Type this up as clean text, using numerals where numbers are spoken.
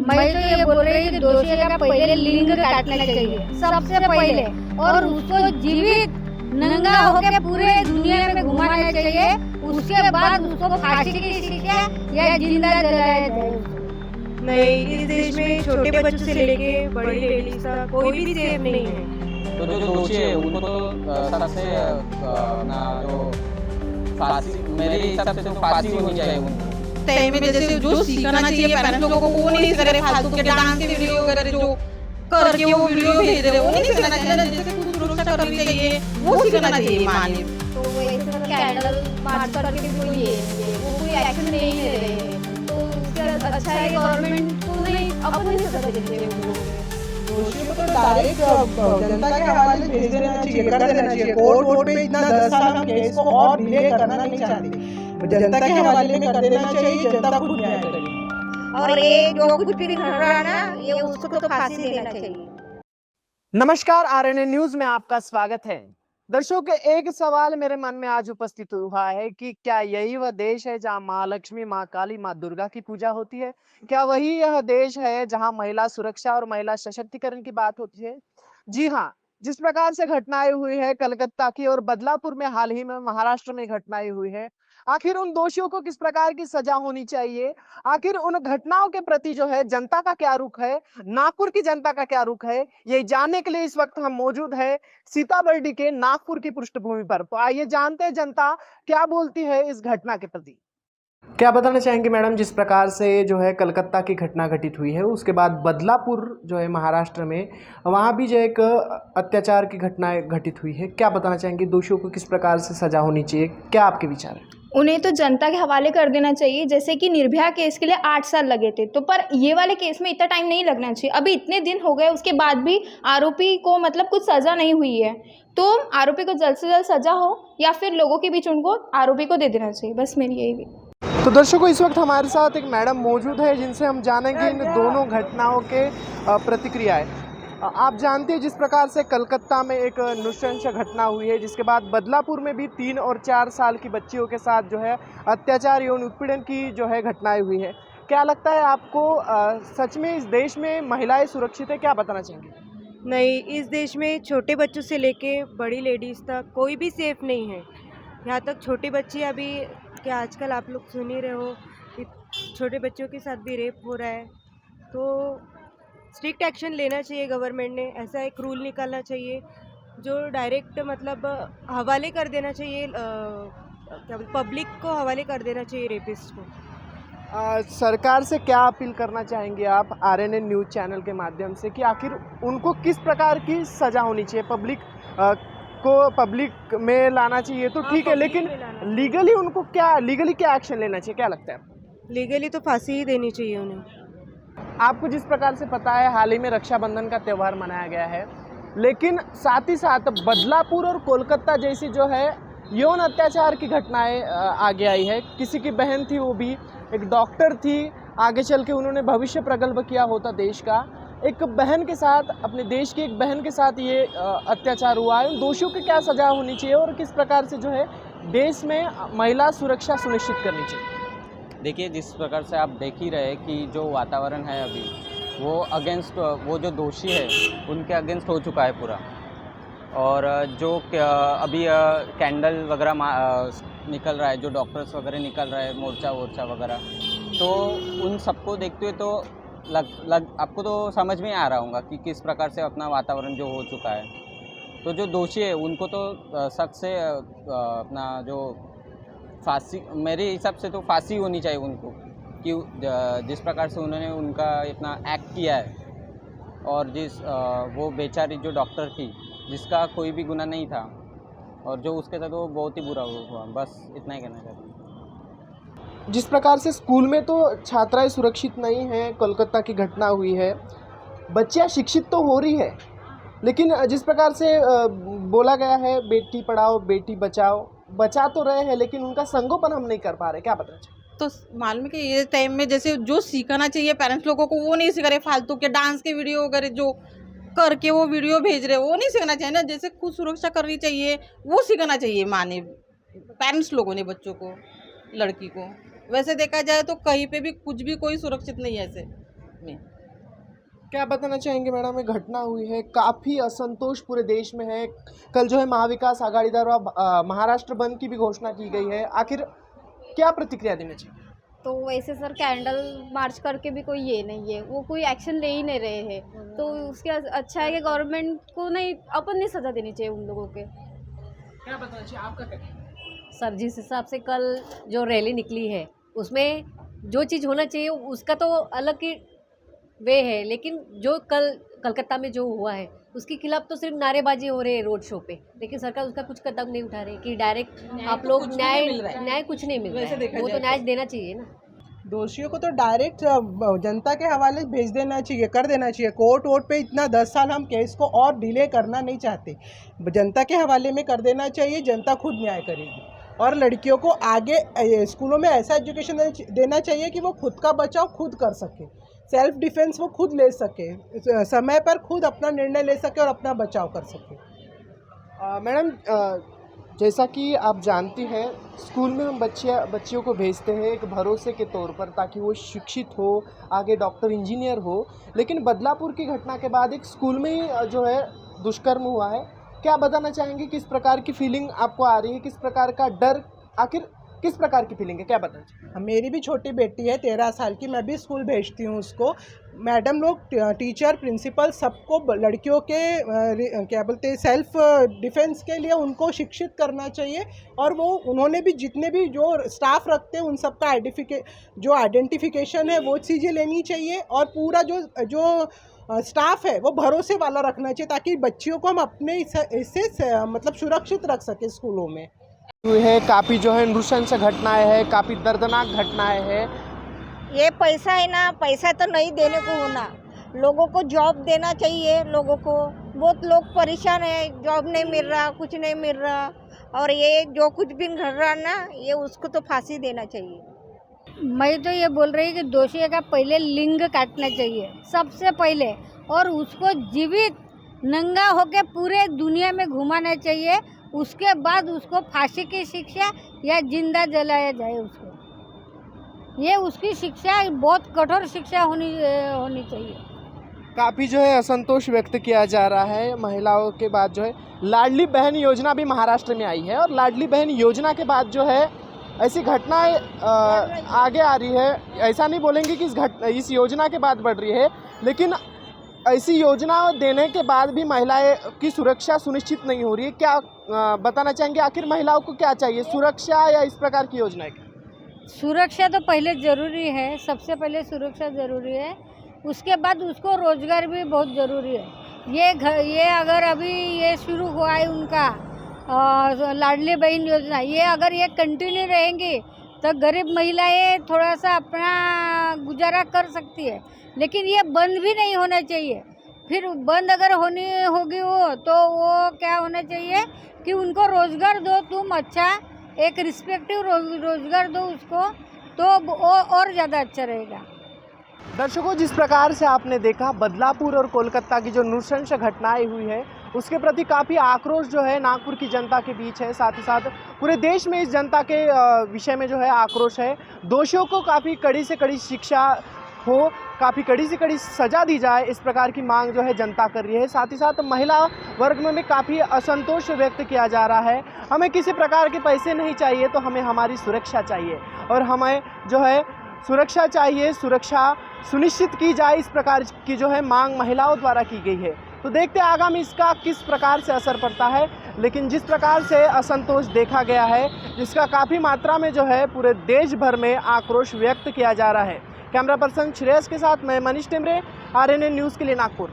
मैं तो ये बोल रही हूँ कि दोषी का पहले लिंग काटना चाहिए सबसे पहले, और उसको जीवित नंगा होकर पूरे दुनिया में घुमाना चाहिए। उसके बाद उसको फांसी की शिक्षा या जिंदा जलाया जाए। नहीं, इस देश में छोटे बच्चों से लेके बड़ी लेडीज तक कोई भी सेफ नहीं है। तो जो दोषी है उनको तो सबसे ना जो फांसी, मेरे हिसाब से तो फांसी होनी चाहिए उनको। टाइम में जैसे जो सीखना चाहिए पेरेंट्स लोगों को वो नहीं करे, फालतू के डांस के वीडियो वगैरह जो करके वो वीडियो भेज रहे वो नहीं सीखना चाहिए। जैसे कुछ सुरक्षा करनी चाहिए वो सीखना चाहिए मानिए। तो वैसे कैंडल मार्च करके भी कोई वो कोई एक्शन नहीं ले रहे हैं, तो उसके अच्छा है गवर्नमेंट को नहीं अपन नहीं सजा देते हैं। दोषियों को तो डायरेक्ट जनता के हवाले भेज देना चाहिए, कर देना चाहिए। कोर्ट वोट पे इतना 10 साल हम केस को और डिले करना नहीं चाहते, जनता के हवाले में कर देना चाहिए, जनता खुद न्याय करेगी। और ये जो कुछ भी कर रहा है ना, ये उसको तो फांसी देना चाहिए। नमस्कार, आरएनए न्यूज में आपका स्वागत है। दर्शकों, एक सवाल मेरे मन में आज उपस्थित हुआ है कि क्या यही वह देश है जहां मां लक्ष्मी, मां काली, मां दुर्गा की पूजा होती है? क्या वही यह देश है जहां महिला सुरक्षा और महिला सशक्तिकरण की बात होती है? जी हाँ, जिस प्रकार से घटनाएं हुई है कलकत्ता की और बदलापुर में, हाल ही में महाराष्ट्र में घटनाएं हुई है, आखिर उन दोषियों को किस प्रकार की सजा होनी चाहिए? आखिर उन घटनाओं के प्रति जो है जनता का क्या रुख है, नागपुर की जनता का क्या रुख है, ये जानने के लिए इस वक्त हम मौजूद है सीताबर्डी के नागपुर की पृष्ठभूमि पर। तो आइए जानते हैं जनता क्या बोलती है इस घटना के प्रति। क्या बताना चाहेंगे मैडम, जिस प्रकार से जो है कलकत्ता की घटना घटित हुई है, उसके बाद बदलापुर जो है महाराष्ट्र में, वहाँ भी जो एक अत्याचार की घटना घटित हुई है, क्या बताना चाहेंगे? दोषियों को किस प्रकार से सजा होनी चाहिए, क्या आपके विचार है? उन्हें तो जनता के हवाले कर देना चाहिए। जैसे कि निर्भया केस के लिए 8 साल लगे थे, तो पर ये वाले केस में इतना टाइम नहीं लगना चाहिए। अभी इतने दिन हो गए, उसके बाद भी आरोपी को मतलब कुछ सज़ा नहीं हुई है, तो आरोपी को जल्द से जल्द सज़ा हो या फिर लोगों के बीच उनको आरोपी को दे देना चाहिए। बस मेरी यही। तो दर्शकों, इस वक्त हमारे साथ एक मैडम मौजूद है जिनसे हम जानेंगे इन दोनों घटनाओं के प्रतिक्रियाएं। आप जानते हैं जिस प्रकार से कलकत्ता में एक नृशंस घटना हुई है, जिसके बाद बदलापुर में भी 3 और 4 साल की बच्चियों के साथ जो है अत्याचार यौन उत्पीड़न की जो है घटनाएं हुई है। क्या लगता है आपको, सच में इस देश में महिलाएं सुरक्षित है? क्या बताना चाहेंगे? नहीं, इस देश में छोटे बच्चों से लेके बड़ी लेडीज तक कोई भी सेफ नहीं है। यहाँ तक छोटी बच्ची, अभी क्या आजकल आप लोग सुन ही रहे हो कि छोटे बच्चों के साथ भी रेप हो रहा है, तो स्ट्रिक्ट एक्शन लेना चाहिए गवर्नमेंट ने। ऐसा एक रूल निकालना चाहिए जो डायरेक्ट मतलब हवाले कर देना चाहिए, क्या पब्लिक को हवाले कर देना चाहिए रेपिस्ट को। सरकार से क्या अपील करना चाहेंगे आप आरएनए न्यूज़ चैनल के माध्यम से कि आखिर उनको किस प्रकार की सज़ा होनी चाहिए? पब्लिक में लाना चाहिए तो ठीक है, लेकिन लीगली उनको लीगली क्या एक्शन लेना चाहिए, क्या लगता है? लीगली तो फांसी ही देनी चाहिए उन्हें। आपको जिस प्रकार से पता है, हाल ही में रक्षाबंधन का त्यौहार मनाया गया है, लेकिन साथ ही साथ बदलापुर और कोलकाता जैसी जो है यौन अत्याचार की घटनाएं आगे आई है। किसी की बहन थी, वो भी एक डॉक्टर थी, आगे चल के उन्होंने भविष्य प्रगल्भ किया होता देश का। एक बहन के साथ, अपने देश की एक बहन के साथ ये अत्याचार हुआ है। दोषियों की क्या सजा होनी चाहिए और किस प्रकार से जो है देश में महिला सुरक्षा सुनिश्चित करनी चाहिए? देखिए, जिस प्रकार से आप देख ही रहे कि जो वातावरण है अभी, वो अगेंस्ट, वो जो दोषी है उनके अगेंस्ट हो चुका है पूरा। और जो अभी कैंडल वगैरह निकल रहा है, जो डॉक्टर्स वगैरह निकल रहा है, मोर्चा वगैरह, तो उन सबको देखते हुए तो आपको तो समझ में आ रहा होगा कि किस प्रकार से अपना वातावरण जो हो चुका है। तो जो दोषी है उनको तो सख्त से अपना जो फांसी, मेरे हिसाब से तो फांसी होनी चाहिए उनको, कि जिस प्रकार से उन्होंने उनका इतना एक्ट किया है। और वो बेचारी जो डॉक्टर थी, जिसका कोई भी गुनाह नहीं था, और जो उसके साथ वो बहुत ही बुरा हुआ। बस इतना ही कहना चाहता हूँ। जिस प्रकार से स्कूल में तो छात्राएं सुरक्षित नहीं हैं, कोलकाता की घटना हुई है, बच्चियां शिक्षित तो हो रही है, लेकिन जिस प्रकार से बोला गया है बेटी पढ़ाओ बेटी बचाओ, बचा तो रहे हैं लेकिन उनका संगोपन हम नहीं कर पा रहे, क्या बताना चाहिए? तो मालूम है कि ये टाइम में जैसे जो सीखना चाहिए पेरेंट्स लोगों को वो नहीं सीख रहे, फालतू के डांस के वीडियो वगैरह जो करके वो वीडियो भेज रहे वो नहीं सीखना चाहिए ना। जैसे खुद सुरक्षा करनी चाहिए वो सीखना चाहिए माँ ने, पेरेंट्स लोगों ने बच्चों को, लड़की को। वैसे देखा जाए तो कहीं पे भी कुछ भी कोई सुरक्षित नहीं है ऐसे में। क्या बताना चाहेंगे मैडम, ये घटना हुई है, काफ़ी असंतोष पूरे देश में है। कल जो है महाविकास आघाड़ी द्वारा महाराष्ट्र बंद की भी घोषणा की गई है, आखिर क्या प्रतिक्रिया देना चाहिए? तो वैसे सर कैंडल मार्च करके भी कोई ये नहीं है, वो कोई एक्शन ले ही नहीं रहे हैं, तो उसके अच्छा है कि गवर्नमेंट को नहीं, अपन नहीं सजा देनी चाहिए उन लोगों के। क्या बताना चाहिए, आपका क्या कहना है? सर जिस हिसाब से कल जो रैली निकली है उसमें जो चीज़ होना चाहिए उसका तो अलग ही वे है, लेकिन जो कल कलकत्ता में जो हुआ है उसके खिलाफ तो सिर्फ नारेबाजी हो रही है रोड शो पे, लेकिन सरकार उसका कुछ कदम नहीं उठा रही कि डायरेक्ट आप लोग न्याय कुछ नहीं मिल रहा है, वो तो न्याय देना चाहिए ना। दोषियों को तो डायरेक्ट जनता के हवाले भेज देना चाहिए, कर देना चाहिए। कोर्ट वोट पे इतना 10 साल हम केस को और डिले करना नहीं चाहते, जनता के हवाले में कर देना चाहिए, जनता खुद न्याय करेगी। और लड़कियों को आगे स्कूलों में ऐसा एजुकेशन देना चाहिए कि वो खुद का बचाव खुद कर सके, सेल्फ डिफेंस वो खुद ले सके, समय पर खुद अपना निर्णय ले सके और अपना बचाव कर सके। मैडम, जैसा कि आप जानती हैं, स्कूल में हम बच्चियों को भेजते हैं एक भरोसे के तौर पर ताकि वो शिक्षित हो, आगे डॉक्टर इंजीनियर हो, लेकिन बदलापुर की घटना के बाद एक स्कूल में ही जो है दुष्कर्म हुआ है। क्या बताना चाहेंगे, किस प्रकार की फीलिंग आपको आ रही है, किस प्रकार का डर, आखिर किस प्रकार की फीलिंग है, क्या बताना चाहिए? मेरी भी छोटी बेटी है 13 साल की, मैं भी स्कूल भेजती हूँ उसको। मैडम लोग, टीचर, प्रिंसिपल सबको लड़कियों के क्या बोलते हैं सेल्फ डिफेंस के लिए उनको शिक्षित करना चाहिए। और वो उन्होंने भी जितने भी जो स्टाफ रखते हैं उन सबका आइडेंटिफिकेशन है वो चीज़ें लेनी चाहिए। और पूरा जो स्टाफ है वो भरोसे वाला रखना चाहिए ताकि बच्चियों को हम अपने इससे मतलब सुरक्षित रख सके स्कूलों में। हुई है काफ़ी जो है नृशंस घटनाएं हैं, काफ़ी दर्दनाक घटनाएं हैं। ये पैसा है ना, पैसा तो नहीं देने को होना, लोगों को जॉब देना चाहिए। लोगों को बहुत लोग परेशान है, जॉब नहीं मिल रहा, कुछ नहीं मिल रहा, और ये जो कुछ भी घट रहा ना, ये उसको तो फांसी देना चाहिए। मैं तो ये बोल रही कि दोषी का पहले लिंग काटना चाहिए सबसे पहले, और उसको जीवित नंगा होके पूरे दुनिया में घुमाना चाहिए। उसके बाद उसको फांसी की शिक्षा या जिंदा जलाया जाए उसको। ये उसकी शिक्षा बहुत कठोर शिक्षा होनी चाहिए। काफ़ी जो है असंतोष व्यक्त किया जा रहा है महिलाओं के बाद जो है लाडली बहन योजना भी महाराष्ट्र में आई है, और लाडली बहन योजना के बाद जो है ऐसी घटनाएं आगे आ रही है। ऐसा नहीं बोलेंगे कि इस योजना के बाद बढ़ रही है, लेकिन ऐसी योजना देने के बाद भी महिलाएं की सुरक्षा सुनिश्चित नहीं हो रही है। क्या बताना चाहेंगे, आखिर महिलाओं को क्या चाहिए, सुरक्षा या इस प्रकार की योजनाएं? सुरक्षा तो पहले ज़रूरी है, सबसे पहले सुरक्षा ज़रूरी है, उसके बाद उसको रोज़गार भी बहुत ज़रूरी है। ये अगर अभी ये शुरू हुआ है उनका लाडली बहन योजना, ये अगर ये कंटिन्यू रहेंगी तो गरीब महिलाएं थोड़ा सा अपना गुजारा कर सकती है, लेकिन ये बंद भी नहीं होना चाहिए। फिर बंद अगर होगी वो, तो वो क्या होना चाहिए कि उनको रोज़गार दो, तुम अच्छा एक रिस्पेक्टिव रोज़गार दो उसको, तो वो और ज़्यादा अच्छा रहेगा। दर्शकों, जिस प्रकार से आपने देखा बदलापुर और कोलकाता की जो नृशंस घटनाएं हुई है उसके प्रति काफ़ी आक्रोश जो है नागपुर की जनता के बीच है, साथ ही साथ पूरे देश में इस जनता के विषय में जो है आक्रोश है। दोषियों को काफ़ी कड़ी से कड़ी शिक्षा हो, काफ़ी कड़ी से कड़ी सज़ा दी जाए, इस प्रकार की मांग जो है जनता कर रही है। साथ ही साथ महिला वर्ग में काफ़ी असंतोष व्यक्त किया जा रहा है। हमें किसी प्रकार के पैसे नहीं चाहिए, तो हमें हमारी सुरक्षा चाहिए, और हमें जो है सुरक्षा चाहिए, सुरक्षा सुनिश्चित की जाए, इस प्रकार की जो है मांग महिलाओं द्वारा की गई है। तो देखते हैं आगामी इसका किस प्रकार से असर पड़ता है, लेकिन जिस प्रकार से असंतोष देखा गया है, जिसका काफ़ी मात्रा में जो है पूरे देश भर में आक्रोश व्यक्त किया जा रहा है। कैमरा पर्सन श्रेयस के साथ मैं मनीष टेमरे, RNN न्यूज़ के लिए नागपुर।